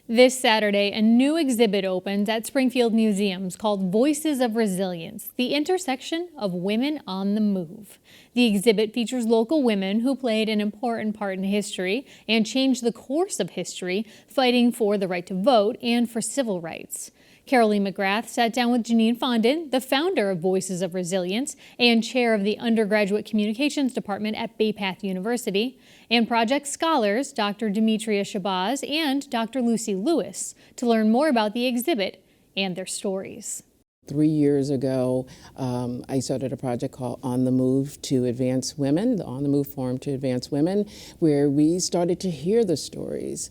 This Saturday, a new exhibit opens at Springfield Museums called Voices of Resilience, the intersection of women on the move. The exhibit features local women who played an important part in history and changed the course of history, fighting for the right to vote and for civil rights. Carolee McGrath sat down with Janine Fondon, the founder of Voices of Resilience and chair of the Undergraduate Communications Department at Bay Path University, and project scholars Dr. Demetria Shabazz and Dr. Lucie Lewis to learn more about the exhibit and their stories. 3 years ago, I started a project called On the Move to Advance Women, the On the Move Forum to Advance Women, where we started to hear the stories,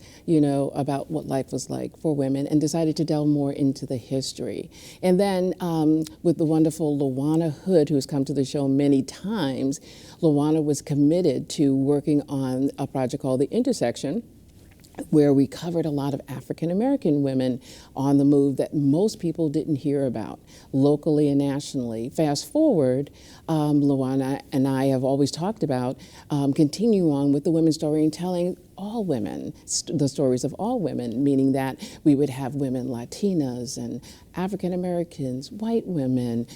about what life was like for women and decided to delve more into the history. And then with the wonderful Lawana Hood, who's come to the show many times, Lawana was committed to working on a project called The Intersection, where we covered a lot of African American women on the move that most people didn't hear about locally and nationally. Fast forward, Luana and I have always talked about continue on with the women's story and telling all women, the stories of all women, meaning that we would have women Latinas and African Americans, white women,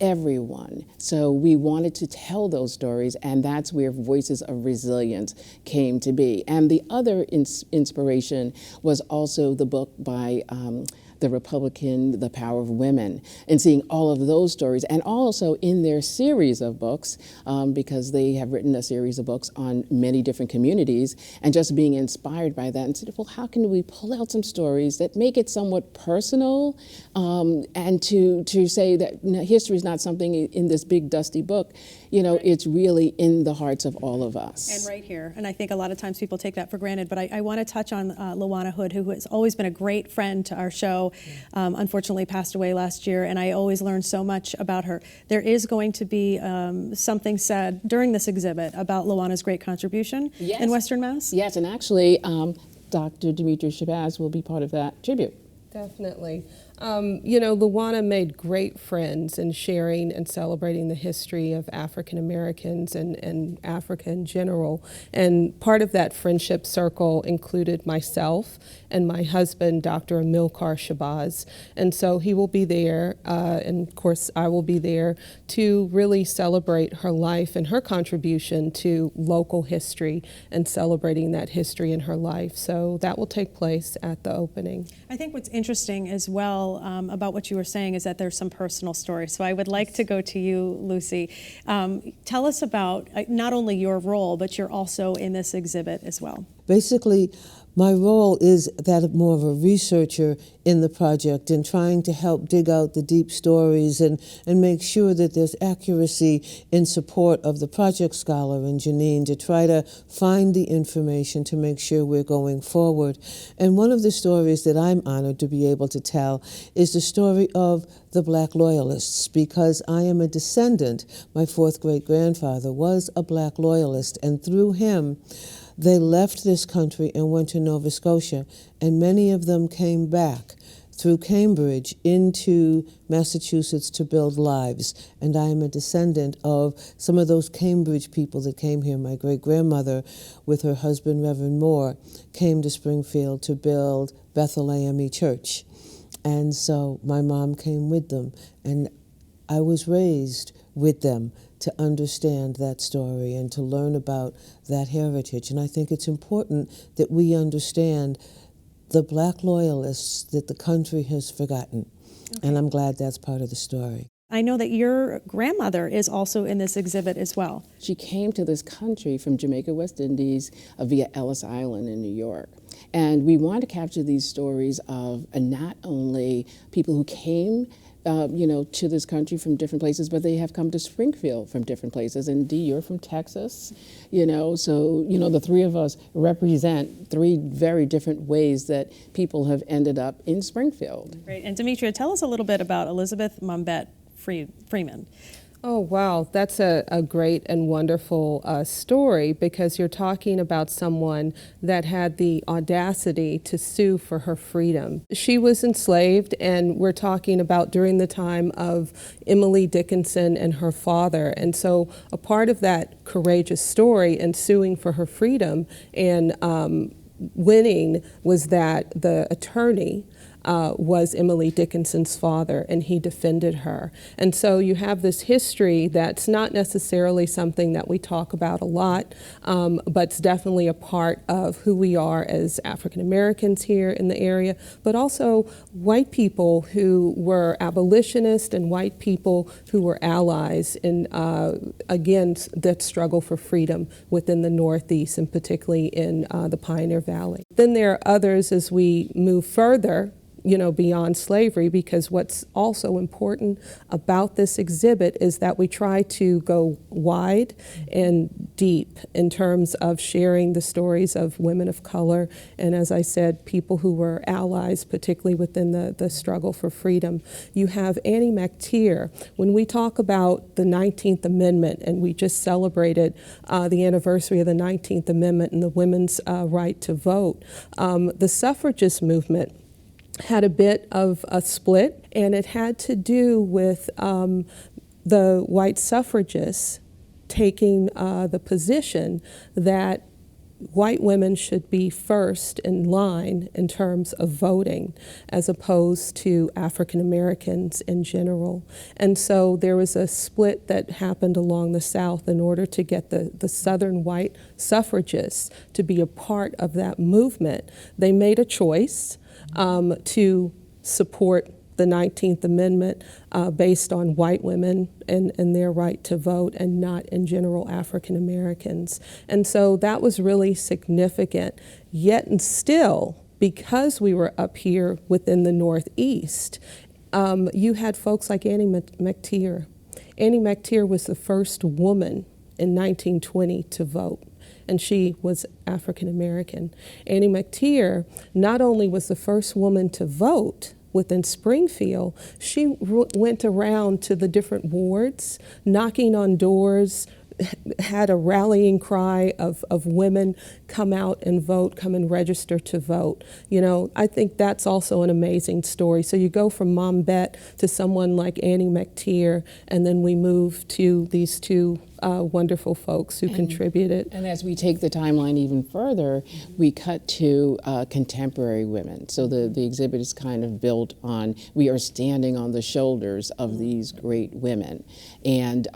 everyone. So we wanted to tell those stories, and that's where Voices of Resilience came to be. And the other inspiration was also the book by the Republican, The Power of Women, and seeing all of those stories, and also in their series of books, because they have written a series of books on many different communities, and just being inspired by that and said, well, how can we pull out some stories that make it somewhat personal, and to say that history is not something in this big dusty book, it's really in the hearts of all of us. And right here, and I think a lot of times people take that for granted, but I want to touch on Lawana Hood, who has always been a great friend to our show. Unfortunately passed away last year, and I always learn so much about her. There is going to be something said during this exhibit about Lawana's great contribution in Western Mass. Yes, and actually Dr. Demetria Shabazz will be part of that tribute. Definitely. Luana made great friends in sharing and celebrating the history of African Americans and Africa in general. And part of that friendship circle included myself and my husband, Dr. Amilcar Shabazz. And so he will be there, and of course I will be there to really celebrate her life and her contribution to local history and celebrating that history in her life. So that will take place at the opening. I think what's interesting as well about what you were saying is that there's some personal stories. So I would like to go to you, Lucie. Tell us about not only your role, but you're also in this exhibit as well. Basically, my role is that of more of a researcher in the project and trying to help dig out the deep stories and make sure that there's accuracy in support of the project scholar and Janine to try to find the information to make sure we're going forward. And one of the stories that I'm honored to be able to tell is the story of the Black Loyalists, because I am a descendant. My fourth great-grandfather was a Black Loyalist, and through him, they left this country and went to Nova Scotia, and many of them came back through Cambridge into Massachusetts to build lives. And I am a descendant of some of those Cambridge people that came here. My great-grandmother, with her husband, Reverend Moore, came to Springfield to build Bethel AME Church. And so my mom came with them, and I was raised with them to understand that story and to learn about that heritage. And I think it's important that we understand the Black Loyalists that the country has forgotten. Okay. And I'm glad that's part of the story. I know that your grandmother is also in this exhibit as well. She came to this country from Jamaica, West Indies, via Ellis Island in New York. And we wanted to capture these stories of not only people who came to this country from different places, but they have come to Springfield from different places. And Dee, you're from Texas, so, the three of us represent three very different ways that people have ended up in Springfield. Great. And Demetria, tell us a little bit about Elizabeth Mumbet Freeman. Oh, wow. That's a great and wonderful story, because you're talking about someone that had the audacity to sue for her freedom. She was enslaved, and we're talking about during the time of Emily Dickinson and her father. And so a part of that courageous story and suing for her freedom and winning was that the attorney was Emily Dickinson's father, and he defended her. And so you have this history that's not necessarily something that we talk about a lot, but it's definitely a part of who we are as African Americans here in the area, but also white people who were abolitionists and white people who were allies in, again, that struggle for freedom within the Northeast, and particularly in the Pioneer Valley. Then there are others as we move further, beyond slavery, because what's also important about this exhibit is that we try to go wide and deep in terms of sharing the stories of women of color, and as I said, people who were allies, particularly within the struggle for freedom. You have Annie McTeer. When we talk about the 19th Amendment, and we just celebrated the anniversary of the 19th Amendment and the women's right to vote, the suffragist movement had a bit of a split, and it had to do with the white suffragists taking the position that white women should be first in line in terms of voting, as opposed to African Americans in general. And so there was a split that happened along the South in order to get the Southern white suffragists to be a part of that movement. They made a choice to support the 19th Amendment based on white women and their right to vote, and not in general African Americans. And so that was really significant. Yet and still, because we were up here within the Northeast, you had folks like Annie McTeer. Annie McTeer was the first woman in 1920 to vote, and she was African American. Annie McTeer not only was the first woman to vote within Springfield, she went around to the different wards, knocking on doors, had a rallying cry of women, come out and vote, come and register to vote. I think that's also an amazing story. So you go from Mom Bet to someone like Annie McTeer, and then we move to these two wonderful folks who contributed. And as we take the timeline even further, we cut to contemporary women. So the exhibit is kind of built on, we are standing on the shoulders of these great women. And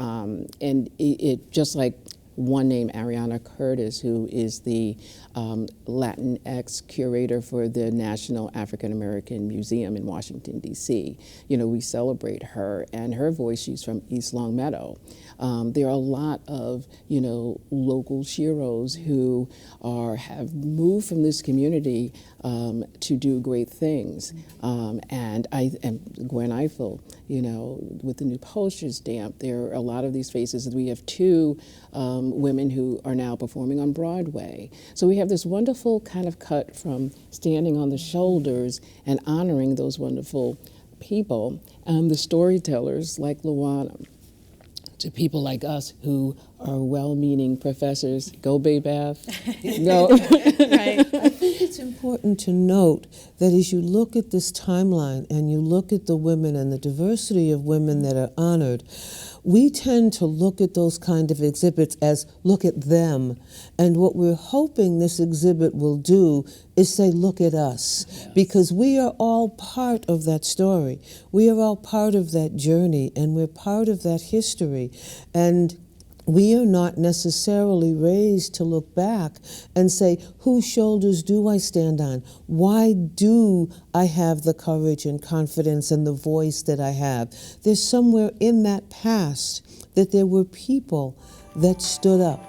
it just like one named Arianna Curtis, who is the Latinx curator for the National African American Museum in Washington, D.C. We celebrate her and her voice. She's from East Longmeadow. There are a lot of, local sheroes who have moved from this community to do great things. And Gwen Eiffel, with the new poster stamp, there are a lot of these faces. We have two women who are now performing on Broadway. So we have this wonderful kind of cut from standing on the shoulders and honoring those wonderful people, and the storytellers like Luana, to people like us who are well-meaning professors. Go Bay Bath. Go. Right. I think it's important to note that as you look at this timeline and you look at the women and the diversity of women that are honored, we tend to look at those kind of exhibits as look at them. And what we're hoping this exhibit will do is say, look at us, because we are all part of that story. We are all part of that journey, and we're part of that history. And we are not necessarily raised to look back and say, whose shoulders do I stand on? Why do I have the courage and confidence and the voice that I have? There's somewhere in that past that there were people that stood up.